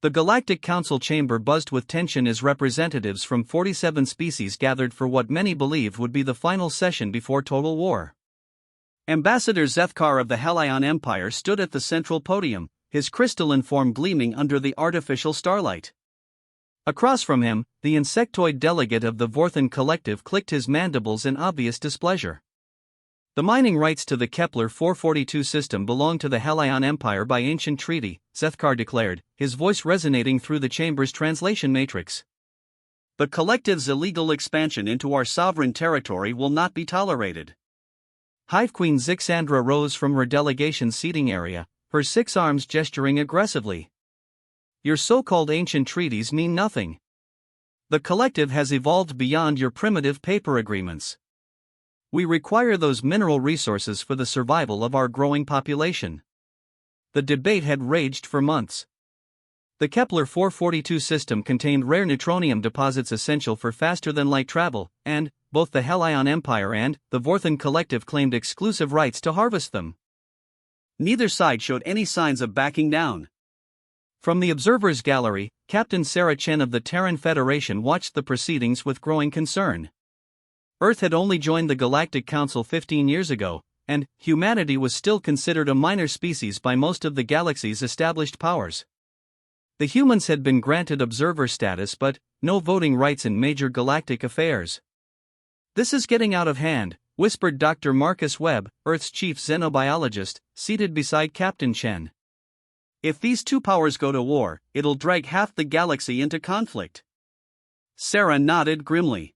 The Galactic Council chamber buzzed with tension as representatives from 47 species gathered for what many believed would be the final session before total war. Ambassador Zethkar of the Helion Empire stood at the central podium, his crystalline form gleaming under the artificial starlight. Across from him, the insectoid delegate of the Vorthan Collective clicked his mandibles in obvious displeasure. The mining rights to the Kepler 442 system belong to the Helion Empire by ancient treaty, Zethkar declared, his voice resonating through the chamber's translation matrix. The Collective's illegal expansion into our sovereign territory will not be tolerated. Hive Queen Zixandra rose from her delegation's seating area, her 6 arms gesturing aggressively. Your so-called ancient treaties mean nothing. The Collective has evolved beyond your primitive paper agreements. We require those mineral resources for the survival of our growing population. The debate had raged for months. The Kepler 442 system contained rare neutronium deposits essential for faster-than-light travel, and both the Helion Empire and the Vorthan Collective claimed exclusive rights to harvest them. Neither side showed any signs of backing down. From the observer's gallery, Captain Sarah Chen of the Terran Federation watched the proceedings with growing concern. Earth had only joined the Galactic Council 15 years ago, and humanity was still considered a minor species by most of the galaxy's established powers. The humans had been granted observer status but no voting rights in major galactic affairs. This is getting out of hand, whispered Dr. Marcus Webb, Earth's chief xenobiologist, seated beside Captain Chen. If these two powers go to war, it'll drag half the galaxy into conflict. Sarah nodded grimly.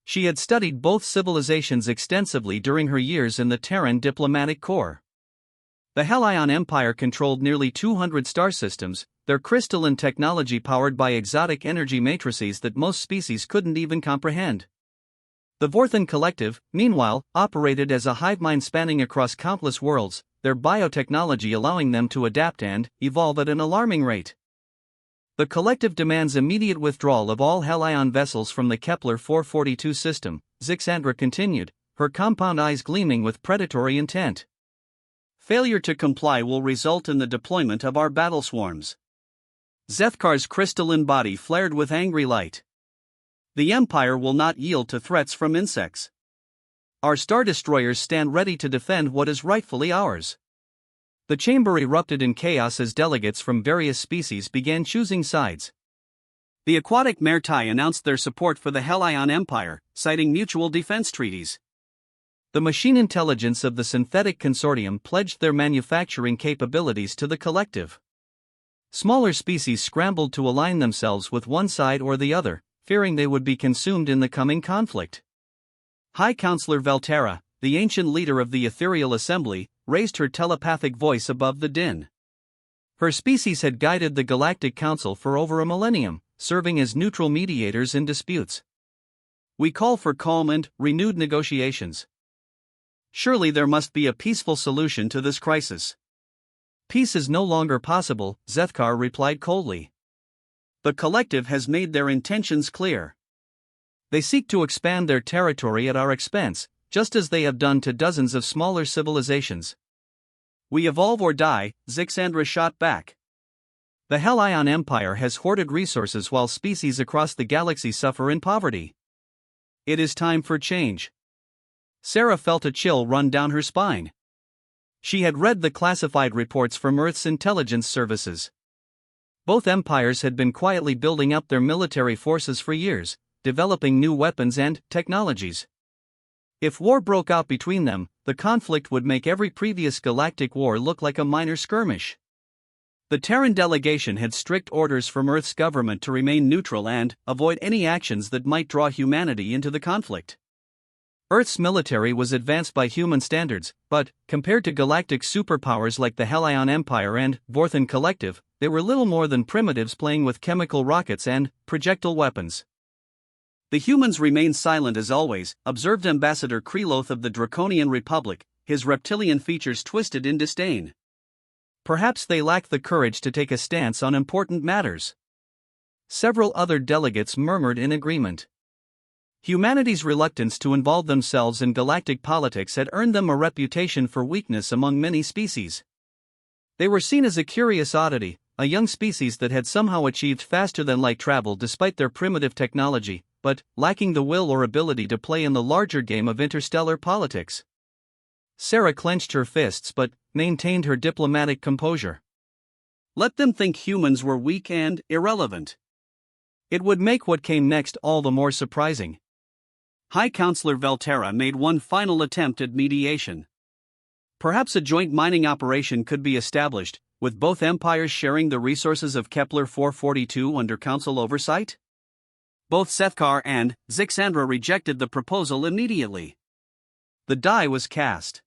She had studied both civilizations extensively during her years in the Terran diplomatic corps. The Helion Empire controlled nearly 200 star systems, their crystalline technology powered by exotic energy matrices that most species couldn't even comprehend. The Vorthan Collective, meanwhile, operated as a hive mind spanning across countless worlds, their biotechnology allowing them to adapt and evolve at an alarming rate. The Collective demands immediate withdrawal of all Helion vessels from the Kepler 442 system, Zixandra continued, her compound eyes gleaming with predatory intent. Failure to comply will result in the deployment of our battle swarms. Zethkar's crystalline body flared with angry light. The Empire will not yield to threats from insects. Our star destroyers stand ready to defend what is rightfully ours. The chamber erupted in chaos as delegates from various species began choosing sides. The aquatic Mertai announced their support for the Helion Empire, citing mutual defense treaties. The machine intelligence of the synthetic consortium pledged their manufacturing capabilities to the Collective. Smaller species scrambled to align themselves with one side or the other, fearing they would be consumed in the coming conflict. High Counselor Velterra, the ancient leader of the Ethereal Assembly, raised her telepathic voice above the din. Her species had guided the Galactic Council for over a millennium, serving as neutral mediators in disputes. We call for calm and renewed negotiations. Surely there must be a peaceful solution to this crisis. Peace is no longer possible, Zethkar replied coldly. The Collective has made their intentions clear. They seek to expand their territory at our expense, just as they have done to dozens of smaller civilizations. We evolve or die, Zixandra shot back. The Helion Empire has hoarded resources while species across the galaxy suffer in poverty. It is time for change. Sarah felt a chill run down her spine. She had read the classified reports from Earth's intelligence services. Both empires had been quietly building up their military forces for years, developing new weapons and technologies. If war broke out between them, the conflict would make every previous galactic war look like a minor skirmish. The Terran delegation had strict orders from Earth's government to remain neutral and avoid any actions that might draw humanity into the conflict. Earth's military was advanced by human standards, but, compared to galactic superpowers like the Helion Empire and Vorthan Collective, they were little more than primitives playing with chemical rockets and projectile weapons. The humans remained silent as always, observed Ambassador Kreloth of the Draconian Republic, his reptilian features twisted in disdain. Perhaps they lacked the courage to take a stance on important matters. Several other delegates murmured in agreement. Humanity's reluctance to involve themselves in galactic politics had earned them a reputation for weakness among many species. They were seen as a curious oddity, a young species that had somehow achieved faster-than-light travel despite their primitive technology, but lacking the will or ability to play in the larger game of interstellar politics. Sarah clenched her fists but maintained her diplomatic composure. Let them think humans were weak and irrelevant. It would make what came next all the more surprising. High Counselor Velterra made one final attempt at mediation. Perhaps a joint mining operation could be established, with both empires sharing the resources of Kepler 442 under council oversight? Both Sethkar and Zixandra rejected the proposal immediately. The die was cast.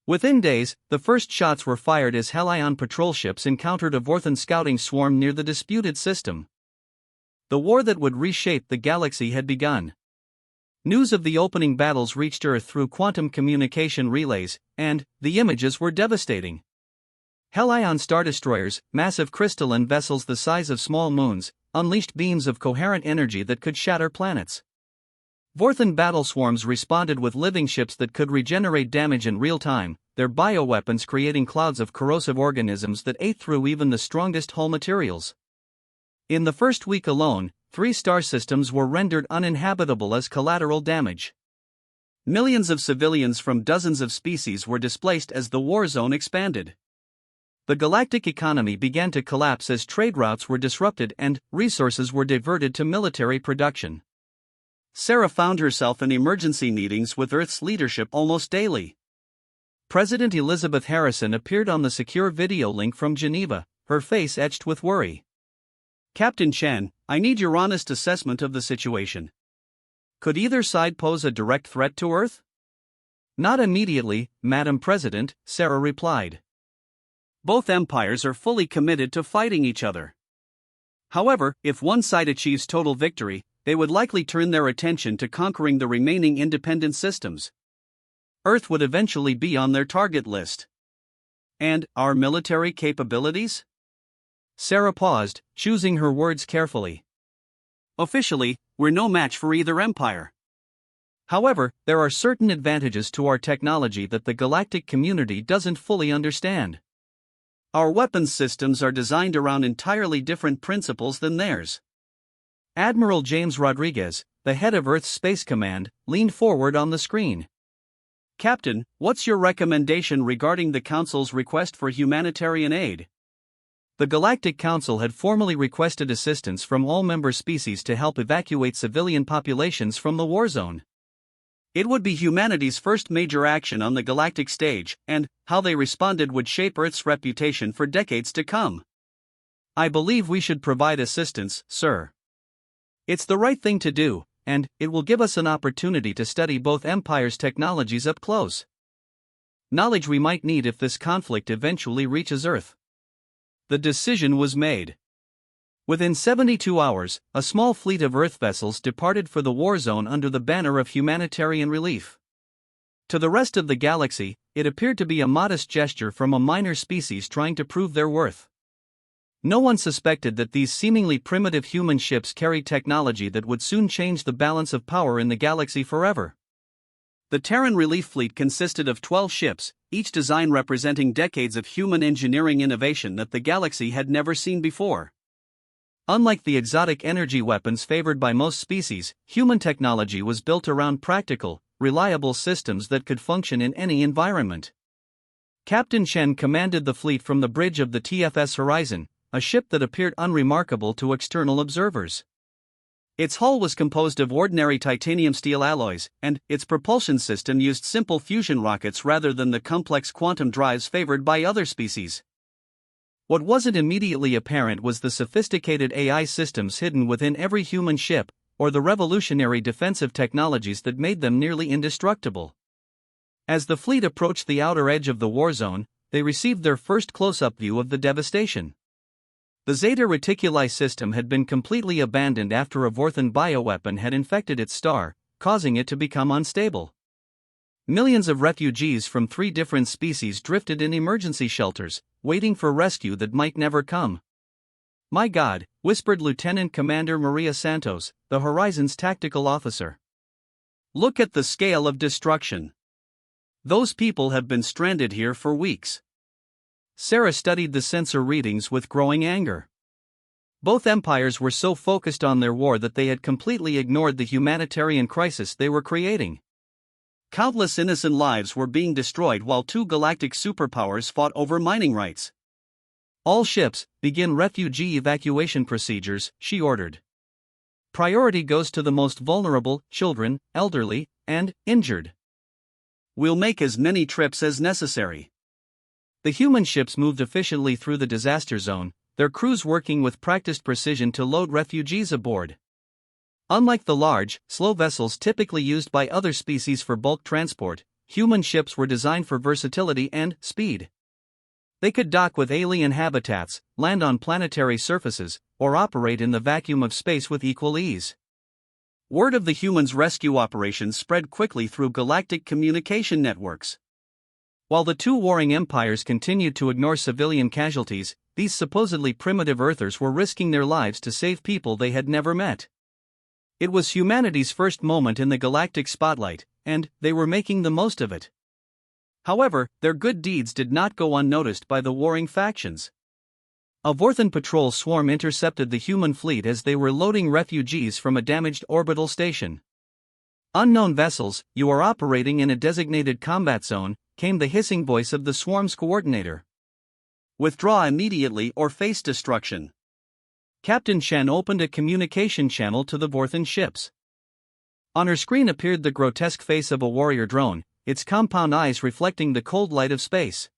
Within days, the first shots were fired as Helion patrol ships encountered a Vorthan scouting swarm near the disputed system. The war that would reshape the galaxy had begun. News of the opening battles reached Earth through quantum communication relays, and the images were devastating. Helion star destroyers, massive crystalline vessels the size of small moons, unleashed beams of coherent energy that could shatter planets. Vorthan battle swarms responded with living ships that could regenerate damage in real time, their bioweapons creating clouds of corrosive organisms that ate through even the strongest hull materials. In the first week alone, 3 star systems were rendered uninhabitable as collateral damage. Millions of civilians from dozens of species were displaced as the war zone expanded. The galactic economy began to collapse as trade routes were disrupted and resources were diverted to military production. Sarah found herself in emergency meetings with Earth's leadership almost daily. President Elizabeth Harrison appeared on the secure video link from Geneva, her face etched with worry. Captain Chen, I need your honest assessment of the situation. Could either side pose a direct threat to Earth? Not immediately, Madam President, Sarah replied. Both empires are fully committed to fighting each other. However, if one side achieves total victory, they would likely turn their attention to conquering the remaining independent systems. Earth would eventually be on their target list. And our military capabilities? Sarah paused, choosing her words carefully. Officially, we're no match for either empire. However, there are certain advantages to our technology that the galactic community doesn't fully understand. Our weapons systems are designed around entirely different principles than theirs. Admiral James Rodriguez, the head of Earth's Space Command, leaned forward on the screen. Captain, what's your recommendation regarding the Council's request for humanitarian aid? The Galactic Council had formally requested assistance from all member species to help evacuate civilian populations from the war zone. It would be humanity's first major action on the galactic stage, and how they responded would shape Earth's reputation for decades to come. I believe we should provide assistance, sir. It's the right thing to do, and it will give us an opportunity to study both empires' technologies up close. Knowledge we might need if this conflict eventually reaches Earth. The decision was made. Within 72 hours, a small fleet of Earth vessels departed for the war zone under the banner of humanitarian relief. To the rest of the galaxy, it appeared to be a modest gesture from a minor species trying to prove their worth. No one suspected that these seemingly primitive human ships carried technology that would soon change the balance of power in the galaxy forever. The Terran Relief Fleet consisted of 12 ships, each design representing decades of human engineering innovation that the galaxy had never seen before. Unlike the exotic energy weapons favored by most species, human technology was built around practical, reliable systems that could function in any environment. Captain Chen commanded the fleet from the bridge of the TFS Horizon, a ship that appeared unremarkable to external observers. Its hull was composed of ordinary titanium steel alloys, and its propulsion system used simple fusion rockets rather than the complex quantum drives favored by other species. What wasn't immediately apparent was the sophisticated AI systems hidden within every human ship, or the revolutionary defensive technologies that made them nearly indestructible. As the fleet approached the outer edge of the war zone, they received their first close-up view of the devastation. The Zeta Reticuli system had been completely abandoned after a Vorthan bioweapon had infected its star, causing it to become unstable. Millions of refugees from 3 different species drifted in emergency shelters, waiting for rescue that might never come. My God, whispered Lieutenant Commander Maria Santos, the Horizon's tactical officer. Look at the scale of destruction. Those people have been stranded here for weeks. Sarah studied the sensor readings with growing anger. Both empires were so focused on their war that they had completely ignored the humanitarian crisis they were creating. Countless innocent lives were being destroyed while two galactic superpowers fought over mining rights. All ships, begin refugee evacuation procedures, she ordered. Priority goes to the most vulnerable, children, elderly, and injured. We'll make as many trips as necessary. The human ships moved efficiently through the disaster zone, their crews working with practiced precision to load refugees aboard. Unlike the large, slow vessels typically used by other species for bulk transport, human ships were designed for versatility and speed. They could dock with alien habitats, land on planetary surfaces, or operate in the vacuum of space with equal ease. Word of the humans' rescue operations spread quickly through galactic communication networks. While the two warring empires continued to ignore civilian casualties, these supposedly primitive Earthers were risking their lives to save people they had never met. It was humanity's first moment in the galactic spotlight, and they were making the most of it. However, their good deeds did not go unnoticed by the warring factions. A Vorthan patrol swarm intercepted the human fleet as they were loading refugees from a damaged orbital station. "Unknown vessels, you are operating in a designated combat zone," came the hissing voice of the swarm's coordinator. "Withdraw immediately or face destruction." Captain Shen opened a communication channel to the Vorthan ships. On her screen appeared the grotesque face of a warrior drone, its compound eyes reflecting the cold light of space.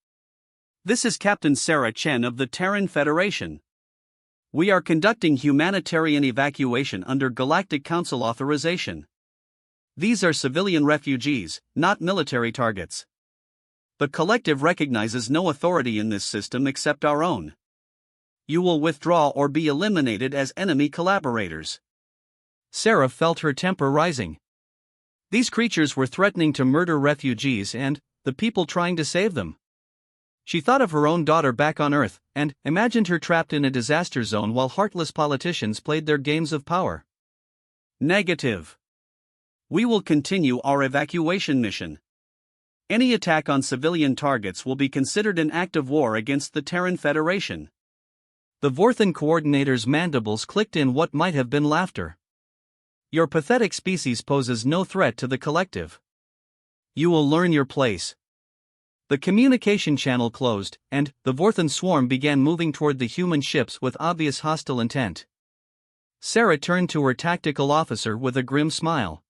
"This is Captain Sarah Chen of the Terran Federation. We are conducting humanitarian evacuation under Galactic Council authorization. These are civilian refugees, not military targets. The Collective recognizes no authority in this system except our own. You will withdraw or be eliminated as enemy collaborators." Sarah felt her temper rising. These creatures were threatening to murder refugees and the people trying to save them. She thought of her own daughter back on Earth, and imagined her trapped in a disaster zone while heartless politicians played their games of power. "Negative. We will continue our evacuation mission. Any attack on civilian targets will be considered an act of war against the Terran Federation." The Vorthan coordinator's mandibles clicked in what might have been laughter. "Your pathetic species poses no threat to the Collective. You will learn your place." The communication channel closed, and the Vorthan swarm began moving toward the human ships with obvious hostile intent. Sarah turned to her tactical officer with a grim smile.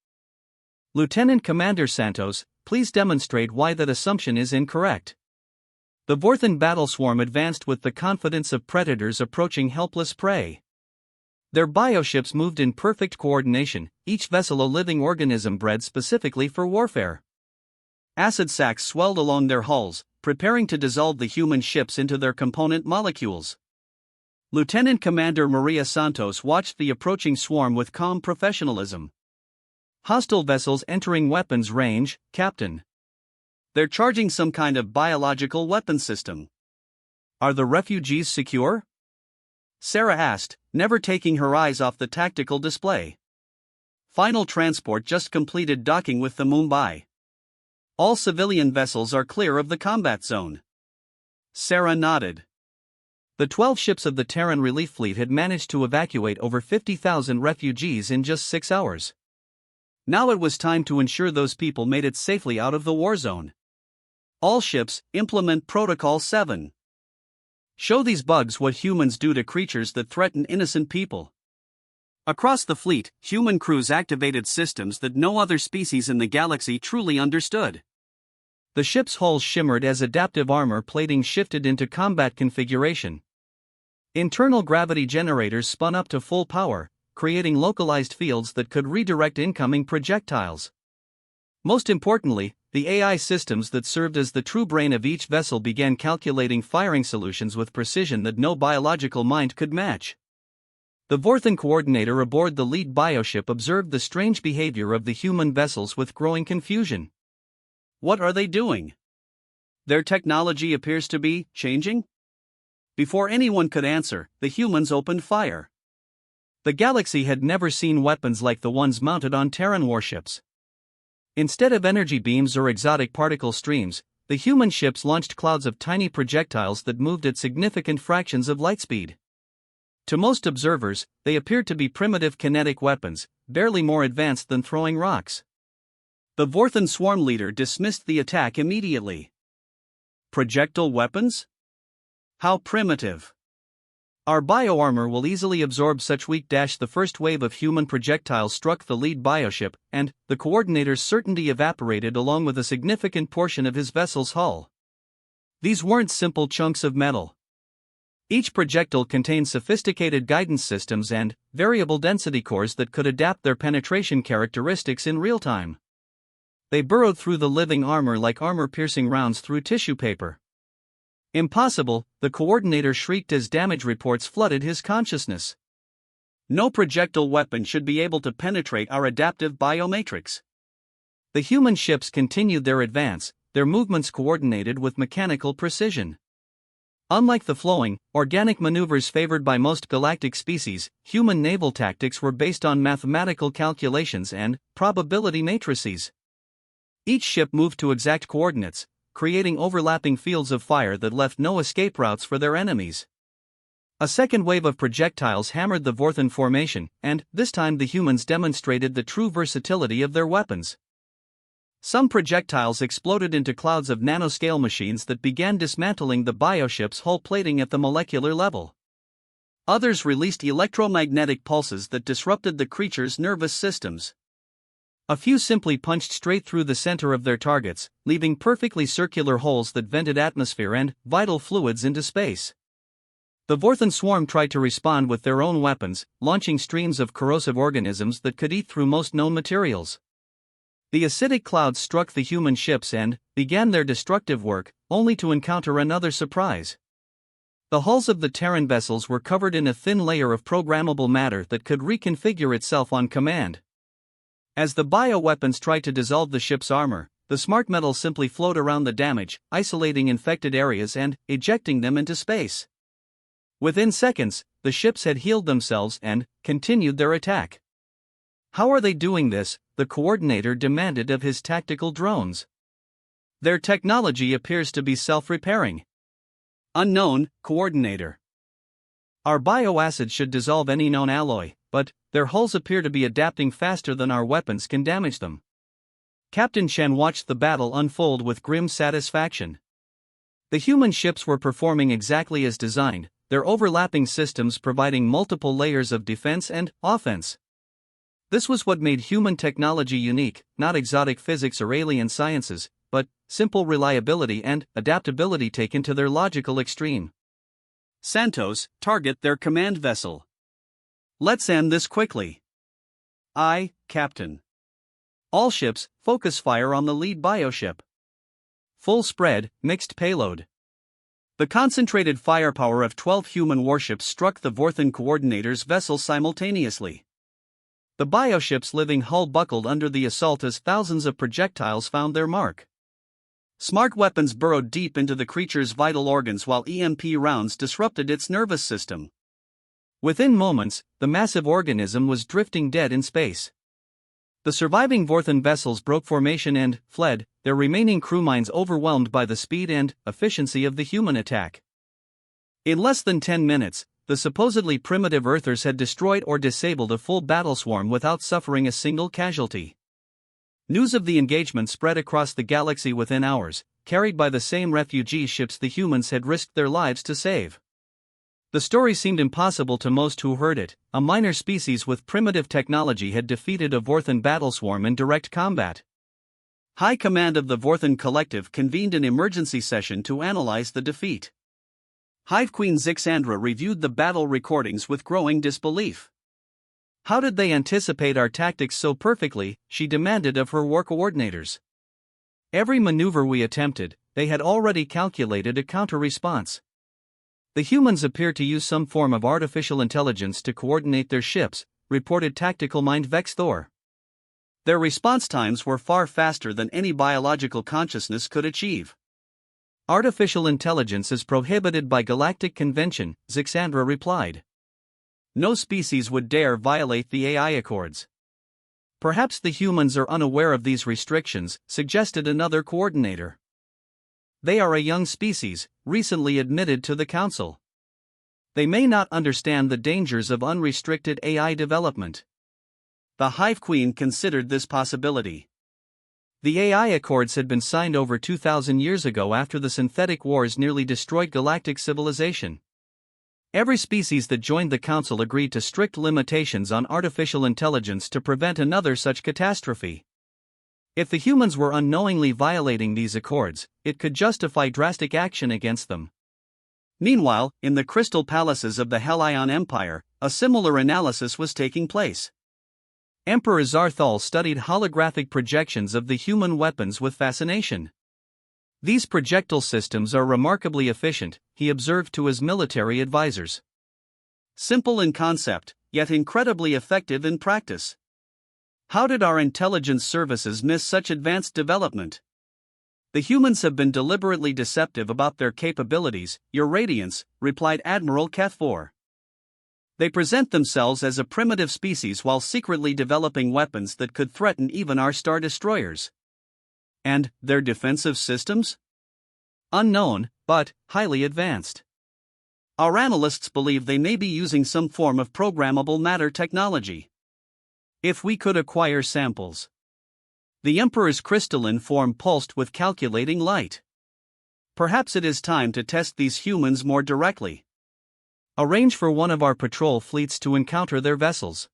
"Lieutenant Commander Santos, please demonstrate why that assumption is incorrect." The Vorthan battle swarm advanced with the confidence of predators approaching helpless prey. Their bioships moved in perfect coordination, each vessel a living organism bred specifically for warfare. Acid sacs swelled along their hulls, preparing to dissolve the human ships into their component molecules. Lieutenant Commander Maria Santos watched the approaching swarm with calm professionalism. "Hostile vessels entering weapons range, Captain. They're charging some kind of biological weapon system." "Are the refugees secure?" Sarah asked, never taking her eyes off the tactical display. "Final transport just completed docking with the Mumbai. All civilian vessels are clear of the combat zone." Sarah nodded. The 12 ships of the Terran Relief Fleet had managed to evacuate over 50,000 refugees in just 6 hours. Now it was time to ensure those people made it safely out of the war zone. "All ships, implement Protocol 7. Show these bugs what humans do to creatures that threaten innocent people." Across the fleet, human crews activated systems that no other species in the galaxy truly understood. The ship's hulls shimmered as adaptive armor plating shifted into combat configuration. Internal gravity generators spun up to full power, creating localized fields that could redirect incoming projectiles. Most importantly, the AI systems that served as the true brain of each vessel began calculating firing solutions with precision that no biological mind could match. The Vorthan coordinator aboard the lead bioship observed the strange behavior of the human vessels with growing confusion. "What are they doing? Their technology appears to be changing?" Before anyone could answer, the humans opened fire. The galaxy had never seen weapons like the ones mounted on Terran warships. Instead of energy beams or exotic particle streams, the human ships launched clouds of tiny projectiles that moved at significant fractions of light speed. To most observers, they appeared to be primitive kinetic weapons, barely more advanced than throwing rocks. The Vorthan swarm leader dismissed the attack immediately. Projectile weapons? How primitive! Our bioarmor will easily absorb such weak. The first wave of human projectiles struck the lead bioship, and the coordinator's certainty evaporated along with a significant portion of his vessel's hull. These weren't simple chunks of metal. Each projectile contained sophisticated guidance systems and variable density cores that could adapt their penetration characteristics in real time. They burrowed through the living armor like armor-piercing rounds through tissue paper. Impossible, the coordinator shrieked as damage reports flooded his consciousness. No projectile weapon should be able to penetrate our adaptive biomatrix. The human ships continued their advance, their movements coordinated with mechanical precision. Unlike the flowing, organic maneuvers favored by most galactic species, human naval tactics were based on mathematical calculations and probability matrices. Each ship moved to exact coordinates, creating overlapping fields of fire that left no escape routes for their enemies. A second wave of projectiles hammered the Vorthan formation, and this time the humans demonstrated the true versatility of their weapons. Some projectiles exploded into clouds of nanoscale machines that began dismantling the bioship's hull plating at the molecular level. Others released electromagnetic pulses that disrupted the creature's nervous systems. A few simply punched straight through the center of their targets, leaving perfectly circular holes that vented atmosphere and vital fluids into space. The Vorthan swarm tried to respond with their own weapons, launching streams of corrosive organisms that could eat through most known materials. The acidic clouds struck the human ships and began their destructive work, only to encounter another surprise. The hulls of the Terran vessels were covered in a thin layer of programmable matter that could reconfigure itself on command. As the bioweapons tried to dissolve the ship's armor, the smart metal simply flowed around the damage, isolating infected areas and ejecting them into space. Within seconds, the ships had healed themselves and continued their attack. How are they doing this? The coordinator demanded of his tactical drones. Their technology appears to be self-repairing. Unknown, coordinator. Our bioacids should dissolve any known alloy, but their hulls appear to be adapting faster than our weapons can damage them. Captain Shen watched the battle unfold with grim satisfaction. The human ships were performing exactly as designed, their overlapping systems providing multiple layers of defense and offense. This was what made human technology unique, not exotic physics or alien sciences, but simple reliability and adaptability taken to their logical extreme. Santos, target their command vessel. Let's end this quickly. Aye, Captain. All ships, focus fire on the lead bioship. Full spread, mixed payload. The concentrated firepower of 12 human warships struck the Vorthan coordinator's vessel simultaneously. The bioship's living hull buckled under the assault as thousands of projectiles found their mark. Smart weapons burrowed deep into the creature's vital organs while EMP rounds disrupted its nervous system. Within moments, the massive organism was drifting dead in space. The surviving Vorthan vessels broke formation and fled, their remaining crew minds overwhelmed by the speed and efficiency of the human attack. In less than 10 minutes, the supposedly primitive Earthers had destroyed or disabled a full battle swarm without suffering a single casualty. News of the engagement spread across the galaxy within hours, carried by the same refugee ships the humans had risked their lives to save. The story seemed impossible to most who heard it. A minor species with primitive technology had defeated a Vorthan battle swarm in direct combat. High Command of the Vorthan Collective convened an emergency session to analyze the defeat. Hive Queen Zixandra reviewed the battle recordings with growing disbelief. How did they anticipate our tactics so perfectly? She demanded of her war coordinators. Every maneuver we attempted, they had already calculated a counter-response. The humans appear to use some form of artificial intelligence to coordinate their ships, reported tactical mind Vex Thor. Their response times were far faster than any biological consciousness could achieve. Artificial intelligence is prohibited by galactic convention, Zixandra replied. No species would dare violate the AI accords. Perhaps the humans are unaware of these restrictions, suggested another coordinator. They are a young species, recently admitted to the Council. They may not understand the dangers of unrestricted AI development. The Hive Queen considered this possibility. The AI Accords had been signed over 2,000 years ago after the synthetic wars nearly destroyed galactic civilization. Every species that joined the Council agreed to strict limitations on artificial intelligence to prevent another such catastrophe. If the humans were unknowingly violating these accords, it could justify drastic action against them. Meanwhile, in the crystal palaces of the Hellion Empire, a similar analysis was taking place. Emperor Zarthal studied holographic projections of the human weapons with fascination. These projectile systems are remarkably efficient, he observed to his military advisors. Simple in concept, yet incredibly effective in practice. How did our intelligence services miss such advanced development? The humans have been deliberately deceptive about their capabilities, Your Radiance, replied Admiral Kethvor. They present themselves as a primitive species while secretly developing weapons that could threaten even our star destroyers. And their defensive systems? Unknown, but highly advanced. Our analysts believe they may be using some form of programmable matter technology. If we could acquire samples. The Emperor's crystalline form pulsed with calculating light. Perhaps it is time to test these humans more directly. Arrange for one of our patrol fleets to encounter their vessels.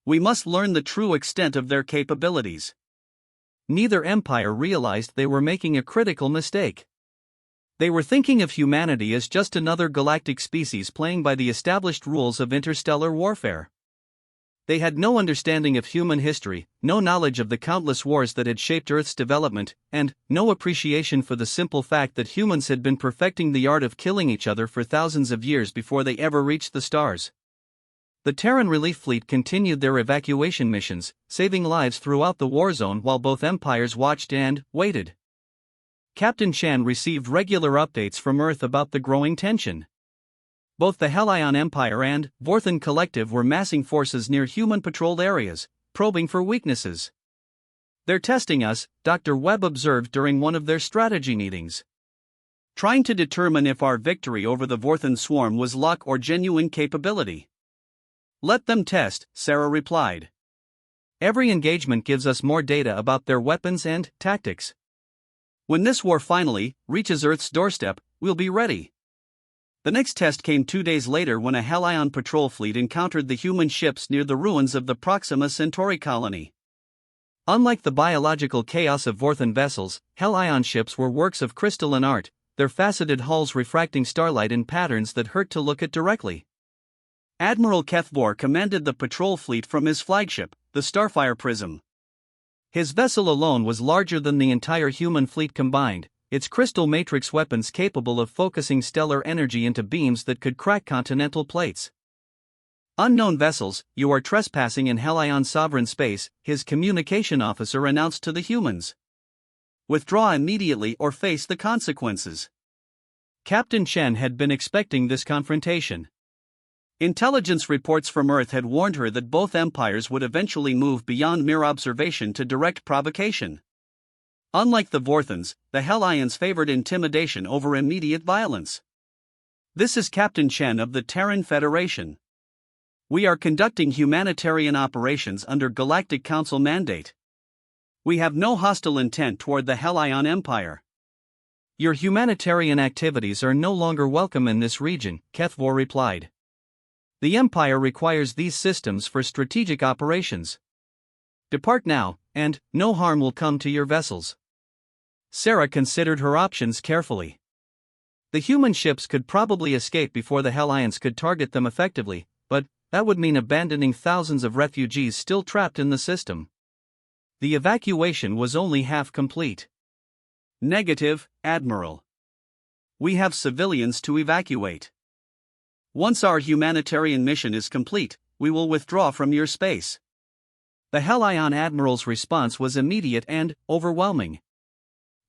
We must learn the true extent of their capabilities. Neither empire realized they were making a critical mistake. They were thinking of humanity as just another galactic species playing by the established rules of interstellar warfare. They had no understanding of human history, no knowledge of the countless wars that had shaped Earth's development, and no appreciation for the simple fact that humans had been perfecting the art of killing each other for thousands of years before they ever reached the stars. The Terran Relief Fleet continued their evacuation missions, saving lives throughout the war zone while both empires watched and waited. Captain Chan received regular updates from Earth about the growing tension. Both the Hellion Empire and Vorthan Collective were massing forces near human-patrolled areas, probing for weaknesses. They're testing us, Dr. Webb observed during one of their strategy meetings. Trying to determine if our victory over the Vorthan swarm was luck or genuine capability. Let them test, Sarah replied. Every engagement gives us more data about their weapons and tactics. When this war finally reaches Earth's doorstep, we'll be ready. The next test came 2 days later when a Hellion patrol fleet encountered the human ships near the ruins of the Proxima Centauri colony. Unlike the biological chaos of Vorthan vessels, Hellion ships were works of crystalline art, their faceted hulls refracting starlight in patterns that hurt to look at directly. Admiral Kethvor commanded the patrol fleet from his flagship, the Starfire Prism. His vessel alone was larger than the entire human fleet combined, its crystal matrix weapons capable of focusing stellar energy into beams that could crack continental plates. Unknown vessels, you are trespassing in Hellion sovereign space, his communication officer announced to the humans. Withdraw immediately or face the consequences. Captain Chen had been expecting this confrontation. Intelligence reports from Earth had warned her that both empires would eventually move beyond mere observation to direct provocation. Unlike the Vorthans, the Hellions favored intimidation over immediate violence. This is Captain Chen of the Terran Federation. We are conducting humanitarian operations under Galactic Council mandate. We have no hostile intent toward the Hellion Empire. Your humanitarian activities are no longer welcome in this region, Kethvor replied. The Empire requires these systems for strategic operations. Depart now, and no harm will come to your vessels. Sarah considered her options carefully. The human ships could probably escape before the Hellions could target them effectively, but that would mean abandoning thousands of refugees still trapped in the system. The evacuation was only half complete. Negative, Admiral. We have civilians to evacuate. Once our humanitarian mission is complete, we will withdraw from your space. The Hellion Admiral's response was immediate and overwhelming.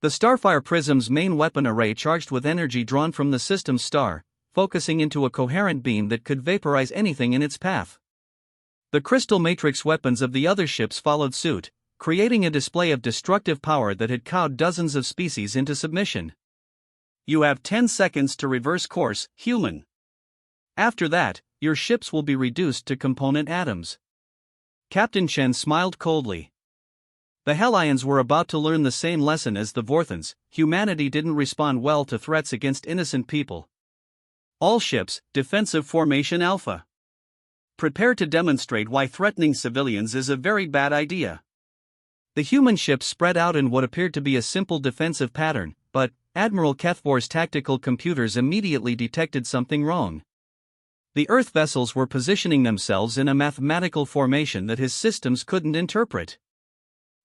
The Starfire Prism's main weapon array charged with energy drawn from the system's star, focusing into a coherent beam that could vaporize anything in its path. The crystal matrix weapons of the other ships followed suit, creating a display of destructive power that had cowed dozens of species into submission. You have 10 seconds to reverse course, human. After that, your ships will be reduced to component atoms. Captain Chen smiled coldly. The Hellions were about to learn the same lesson as the Vorthons. Humanity didn't respond well to threats against innocent people. All ships, defensive formation Alpha. Prepare to demonstrate why threatening civilians is a very bad idea. The human ships spread out in what appeared to be a simple defensive pattern, but Admiral Kethvor's tactical computers immediately detected something wrong. The Earth vessels were positioning themselves in a mathematical formation that his systems couldn't interpret.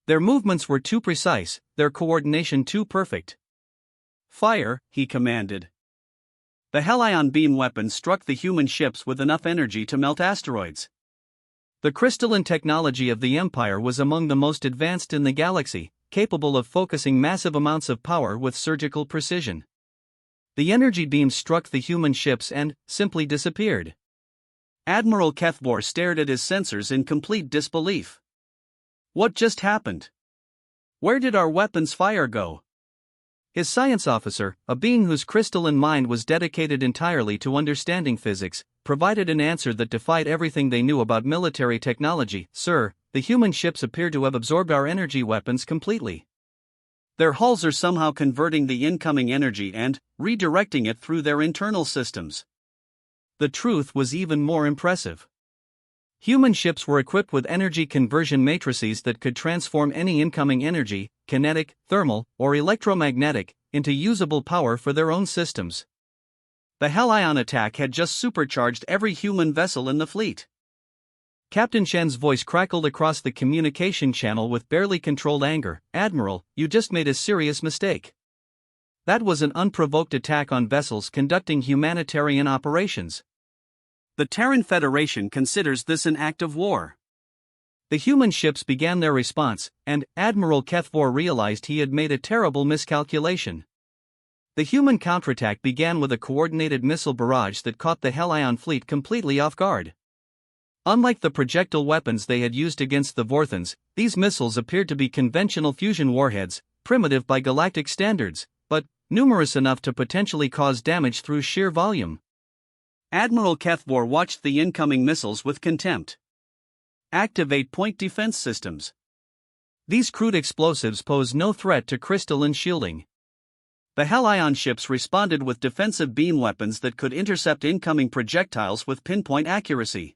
Their movements were too precise, their coordination too perfect. Fire, he commanded. The Hellion beam weapons struck the human ships with enough energy to melt asteroids. The crystalline technology of the Empire was among the most advanced in the galaxy, capable of focusing massive amounts of power with surgical precision. The energy beams struck the human ships and simply disappeared. Admiral Kethvor stared at his sensors in complete disbelief. What just happened? Where did our weapons fire go? His science officer, a being whose crystalline mind was dedicated entirely to understanding physics, provided an answer that defied everything they knew about military technology. Sir, the human ships appear to have absorbed our energy weapons completely. Their hulls are somehow converting the incoming energy and redirecting it through their internal systems. The truth was even more impressive. Human ships were equipped with energy conversion matrices that could transform any incoming energy, kinetic, thermal, or electromagnetic, into usable power for their own systems. The Hellion attack had just supercharged every human vessel in the fleet. Captain Shen's voice crackled across the communication channel with barely controlled anger. Admiral, you just made a serious mistake. That was an unprovoked attack on vessels conducting humanitarian operations. The Terran Federation considers this an act of war. The human ships began their response, and Admiral Kethvor realized he had made a terrible miscalculation. The human counterattack began with a coordinated missile barrage that caught the Hellion fleet completely off guard. Unlike the projectile weapons they had used against the Vorthons, these missiles appeared to be conventional fusion warheads, primitive by galactic standards, but numerous enough to potentially cause damage through sheer volume. Admiral Kethvor watched the incoming missiles with contempt. Activate point defense systems. These crude explosives pose no threat to crystalline shielding. The Hellion ships responded with defensive beam weapons that could intercept incoming projectiles with pinpoint accuracy.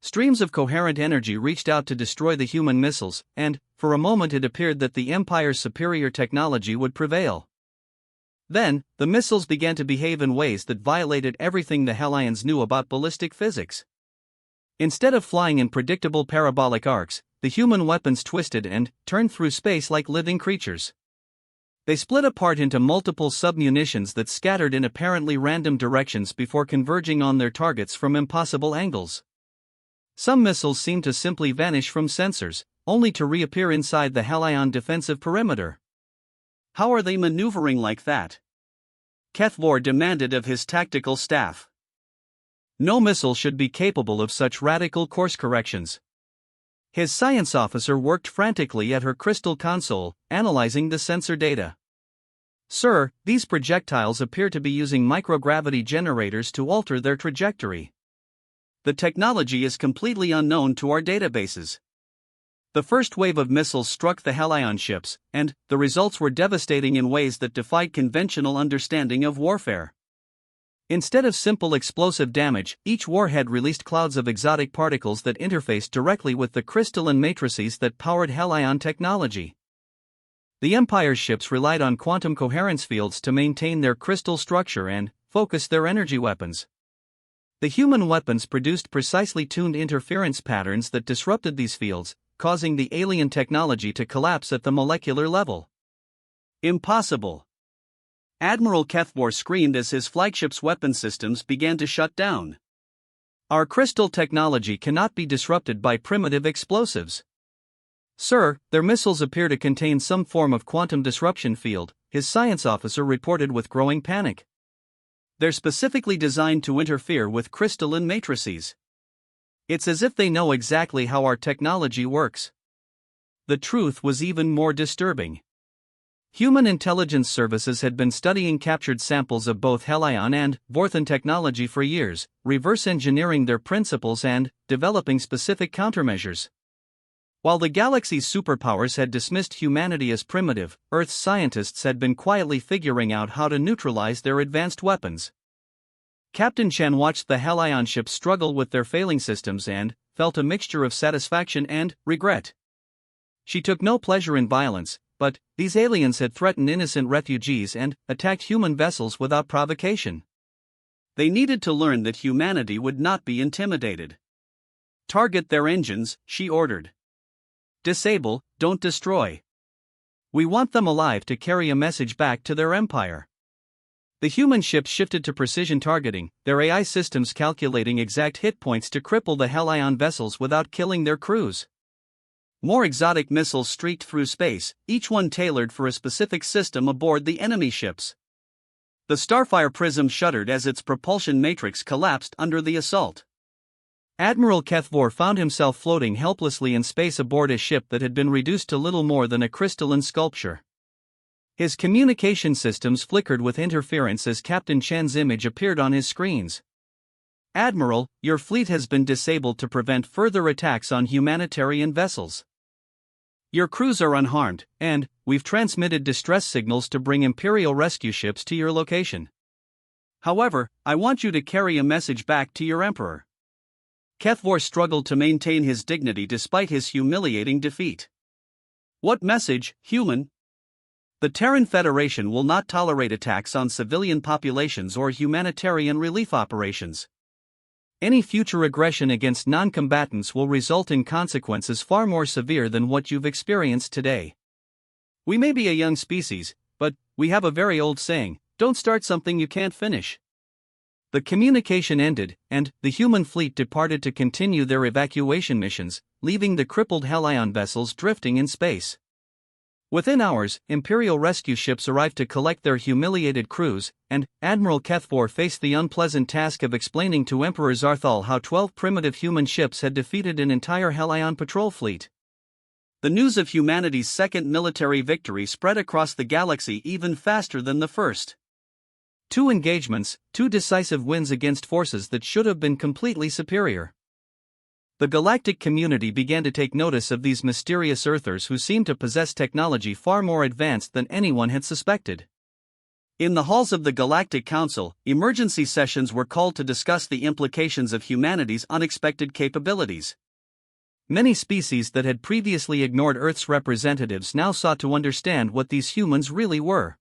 Streams of coherent energy reached out to destroy the human missiles, and, for a moment it appeared that the Empire's superior technology would prevail. Then, the missiles began to behave in ways that violated everything the Hellions knew about ballistic physics. Instead of flying in predictable parabolic arcs, the human weapons twisted and turned through space like living creatures. They split apart into multiple submunitions that scattered in apparently random directions before converging on their targets from impossible angles. Some missiles seemed to simply vanish from sensors, only to reappear inside the Hellion defensive perimeter. How are they maneuvering like that? Kethvor demanded of his tactical staff. No missile should be capable of such radical course corrections. His science officer worked frantically at her crystal console, analyzing the sensor data. Sir, these projectiles appear to be using microgravity generators to alter their trajectory. The technology is completely unknown to our databases. The first wave of missiles struck the Hellion ships, and the results were devastating in ways that defied conventional understanding of warfare. Instead of simple explosive damage, each warhead released clouds of exotic particles that interfaced directly with the crystalline matrices that powered Hellion technology. The Empire's ships relied on quantum coherence fields to maintain their crystal structure and focus their energy weapons. The human weapons produced precisely tuned interference patterns that disrupted these fields, causing the alien technology to collapse at the molecular level. Impossible! Admiral Kethvor screamed as his flagship's weapon systems began to shut down. Our crystal technology cannot be disrupted by primitive explosives. Sir, their missiles appear to contain some form of quantum disruption field, his science officer reported with growing panic. They're specifically designed to interfere with crystalline matrices. It's as if they know exactly how our technology works. The truth was even more disturbing. Human intelligence services had been studying captured samples of both Hellion and Vorthan technology for years, reverse engineering their principles and developing specific countermeasures. While the galaxy's superpowers had dismissed humanity as primitive, Earth's scientists had been quietly figuring out how to neutralize their advanced weapons. Captain Chen watched the Hellion ships struggle with their failing systems and felt a mixture of satisfaction and regret. She took no pleasure in violence, but these aliens had threatened innocent refugees and attacked human vessels without provocation. They needed to learn that humanity would not be intimidated. Target their engines, she ordered. Disable, don't destroy. We want them alive to carry a message back to their empire. The human ships shifted to precision targeting, their AI systems calculating exact hit points to cripple the Hellion vessels without killing their crews. More exotic missiles streaked through space, each one tailored for a specific system aboard the enemy ships. The Starfire prism shuddered as its propulsion matrix collapsed under the assault. Admiral Kethvor found himself floating helplessly in space aboard a ship that had been reduced to little more than a crystalline sculpture. His communication systems flickered with interference as Captain Chen's image appeared on his screens. Admiral, your fleet has been disabled to prevent further attacks on humanitarian vessels. Your crews are unharmed, and we've transmitted distress signals to bring Imperial rescue ships to your location. However, I want you to carry a message back to your Emperor. Kethvor struggled to maintain his dignity despite his humiliating defeat. What message, human? The Terran Federation will not tolerate attacks on civilian populations or humanitarian relief operations. Any future aggression against non-combatants will result in consequences far more severe than what you've experienced today. We may be a young species, but we have a very old saying, don't start something you can't finish. The communication ended, and the human fleet departed to continue their evacuation missions, leaving the crippled Hellion vessels drifting in space. Within hours, Imperial rescue ships arrived to collect their humiliated crews, and Admiral Kethvor faced the unpleasant task of explaining to Emperor Zarthal how 12 primitive human ships had defeated an entire Hellion patrol fleet. The news of humanity's second military victory spread across the galaxy even faster than the first. 2 engagements, 2 decisive wins against forces that should have been completely superior. The galactic community began to take notice of these mysterious Earthers who seemed to possess technology far more advanced than anyone had suspected. In the halls of the Galactic Council, emergency sessions were called to discuss the implications of humanity's unexpected capabilities. Many species that had previously ignored Earth's representatives now sought to understand what these humans really were.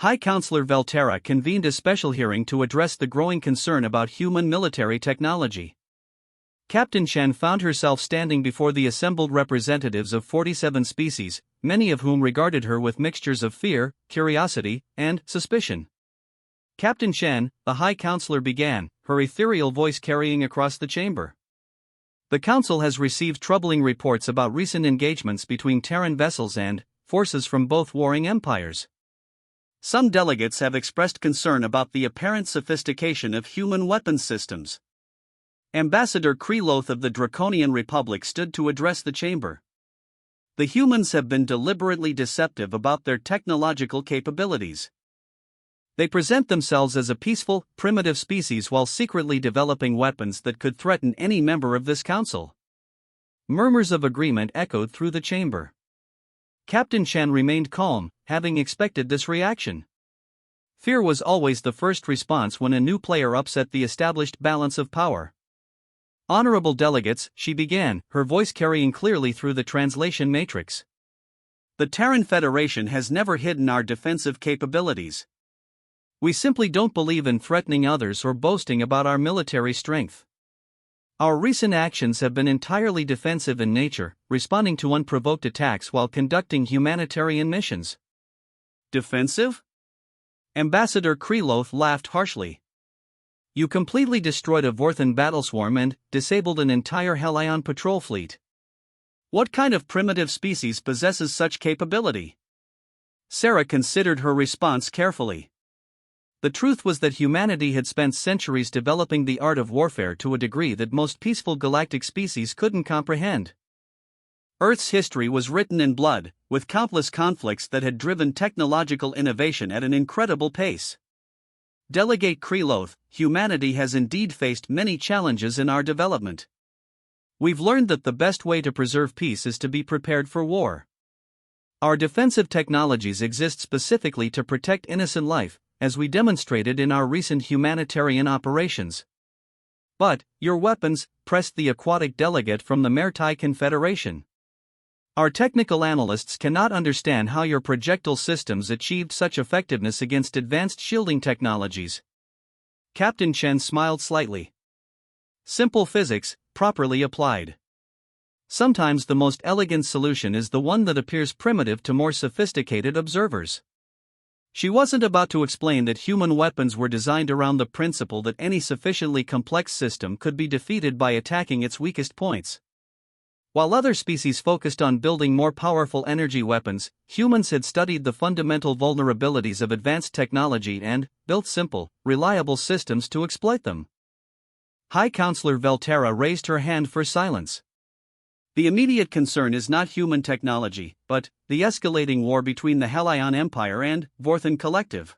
High Counselor Velterra convened a special hearing to address the growing concern about human military technology. Captain Chen found herself standing before the assembled representatives of 47 species, many of whom regarded her with mixtures of fear, curiosity, and suspicion. Captain Chen, the High Counselor began, her ethereal voice carrying across the chamber. The Council has received troubling reports about recent engagements between Terran vessels and forces from both warring empires. Some delegates have expressed concern about the apparent sophistication of human weapons systems. Ambassador Kreloth of the Draconian Republic stood to address the chamber. The humans have been deliberately deceptive about their technological capabilities. They present themselves as a peaceful, primitive species while secretly developing weapons that could threaten any member of this council. Murmurs of agreement echoed through the chamber. Captain Chen remained calm, having expected this reaction. Fear was always the first response when a new player upset the established balance of power. Honorable delegates, she began, her voice carrying clearly through the translation matrix. The Terran Federation has never hidden our defensive capabilities. We simply don't believe in threatening others or boasting about our military strength. Our recent actions have been entirely defensive in nature, responding to unprovoked attacks while conducting humanitarian missions. Defensive? Ambassador Kreloth laughed harshly. You completely destroyed a Vorthan battleswarm and disabled an entire Hellion patrol fleet. What kind of primitive species possesses such capability? Sarah considered her response carefully. The truth was that humanity had spent centuries developing the art of warfare to a degree that most peaceful galactic species couldn't comprehend. Earth's history was written in blood, with countless conflicts that had driven technological innovation at an incredible pace. Delegate Kreloth, humanity has indeed faced many challenges in our development. We've learned that the best way to preserve peace is to be prepared for war. Our defensive technologies exist specifically to protect innocent life, as we demonstrated in our recent humanitarian operations. But, your weapons, pressed the aquatic delegate from the Maritime Confederation. Our technical analysts cannot understand how your projectile systems achieved such effectiveness against advanced shielding technologies. Captain Chen smiled slightly. Simple physics, properly applied. Sometimes the most elegant solution is the one that appears primitive to more sophisticated observers. She wasn't about to explain that human weapons were designed around the principle that any sufficiently complex system could be defeated by attacking its weakest points. While other species focused on building more powerful energy weapons, humans had studied the fundamental vulnerabilities of advanced technology and built simple, reliable systems to exploit them. High Counselor Velterra raised her hand for silence. The immediate concern is not human technology, but the escalating war between the Hellion Empire and Vorthan Collective.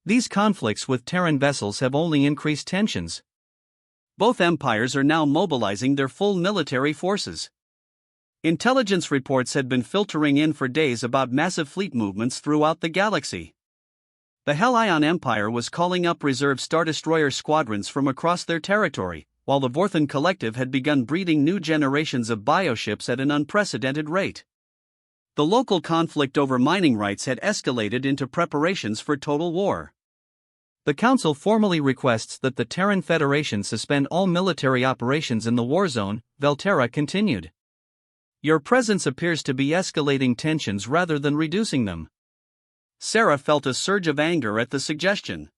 These conflicts with Terran vessels have only increased tensions. Both empires are now mobilizing their full military forces. Intelligence reports had been filtering in for days about massive fleet movements throughout the galaxy. The Hellion Empire was calling up reserve Star Destroyer squadrons from across their territory, while the Vorthan Collective had begun breeding new generations of bioships at an unprecedented rate. The local conflict over mining rights had escalated into preparations for total war. The Council formally requests that the Terran Federation suspend all military operations in the war zone, Velterra continued. Your presence appears to be escalating tensions rather than reducing them. Sarah felt a surge of anger at the suggestion.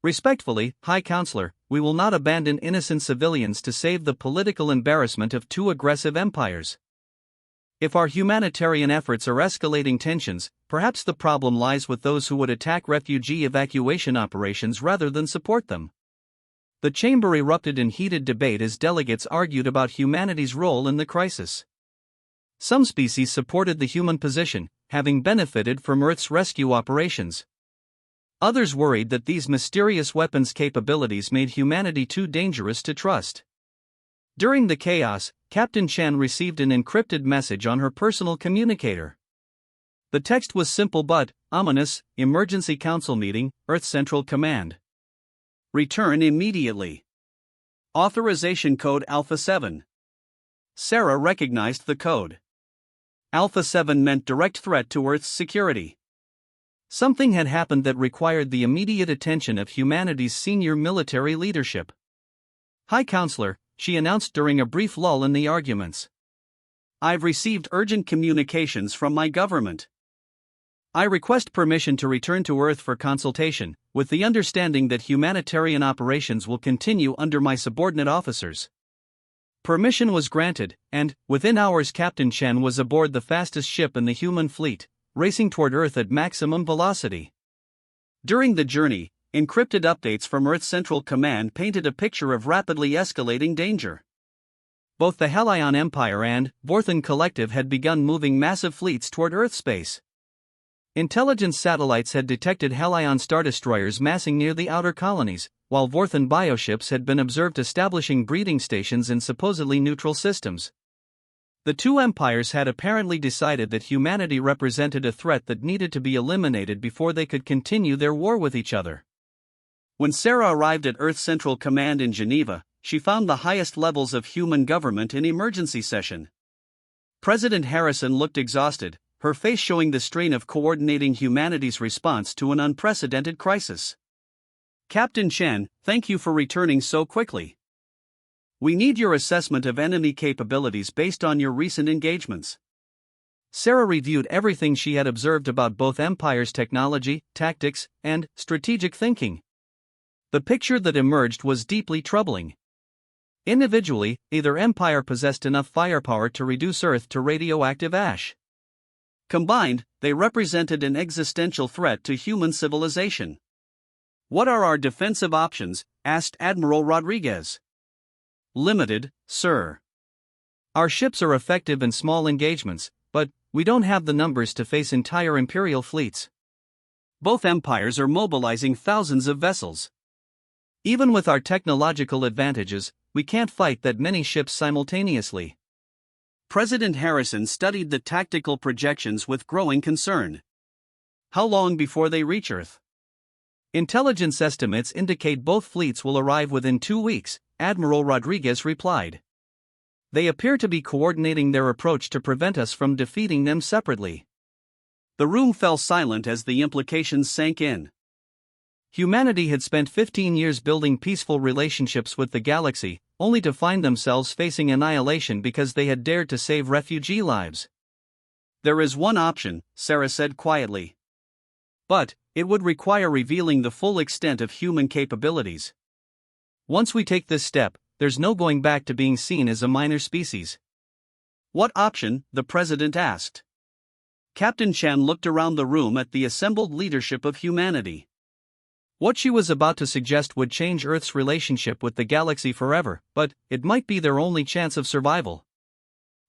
Respectfully, High Counselor, we will not abandon innocent civilians to save the political embarrassment of two aggressive empires. If our humanitarian efforts are escalating tensions, perhaps the problem lies with those who would attack refugee evacuation operations rather than support them. The chamber erupted in heated debate as delegates argued about humanity's role in the crisis. Some species supported the human position, having benefited from Earth's rescue operations. Others worried that these mysterious weapons capabilities made humanity too dangerous to trust. During the chaos, Captain Chen received an encrypted message on her personal communicator. The text was simple but ominous: Emergency Council Meeting, Earth Central Command. Return immediately. Authorization Code Alpha 7. Sarah recognized the code. Alpha 7 meant direct threat to Earth's security. Something had happened that required the immediate attention of humanity's senior military leadership. High Counselor, she announced during a brief lull in the arguments. I've received urgent communications from my government. I request permission to return to Earth for consultation, with the understanding that humanitarian operations will continue under my subordinate officers. Permission was granted, and, within hours Captain Chen was aboard the fastest ship in the human fleet, racing toward Earth at maximum velocity. During the journey, encrypted updates from Earth Central Command painted a picture of rapidly escalating danger. Both the Hellion Empire and Vorthan Collective had begun moving massive fleets toward Earth space. Intelligence satellites had detected Hellion Star Destroyers massing near the outer colonies, while Vorthan bioships had been observed establishing breeding stations in supposedly neutral systems. The two empires had apparently decided that humanity represented a threat that needed to be eliminated before they could continue their war with each other. When Sarah arrived at Earth Central Command in Geneva, she found the highest levels of human government in emergency session. President Harrison looked exhausted, her face showing the strain of coordinating humanity's response to an unprecedented crisis. Captain Chen, thank you for returning so quickly. We need your assessment of enemy capabilities based on your recent engagements. Sarah reviewed everything she had observed about both empires' technology, tactics, and strategic thinking. The picture that emerged was deeply troubling. Individually, either empire possessed enough firepower to reduce Earth to radioactive ash. Combined, they represented an existential threat to human civilization. What are our defensive options? Asked Admiral Rodriguez. Limited, sir. Our ships are effective in small engagements, but we don't have the numbers to face entire Imperial fleets. Both empires are mobilizing thousands of vessels. Even with our technological advantages, we can't fight that many ships simultaneously. President Harrison studied the tactical projections with growing concern. How long before they reach Earth? Intelligence estimates indicate both fleets will arrive within 2 weeks, Admiral Rodriguez replied. They appear to be coordinating their approach to prevent us from defeating them separately. The room fell silent as the implications sank in. Humanity had spent 15 years building peaceful relationships with the galaxy, only to find themselves facing annihilation because they had dared to save refugee lives. There is one option, Sarah said quietly. But it would require revealing the full extent of human capabilities. Once we take this step, there's no going back to being seen as a minor species. What option? The president asked. Captain Chen looked around the room at the assembled leadership of humanity. What she was about to suggest would change Earth's relationship with the galaxy forever, but it might be their only chance of survival.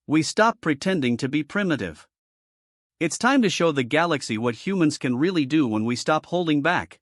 We stop pretending to be primitive. It's time to show the galaxy what humans can really do when we stop holding back.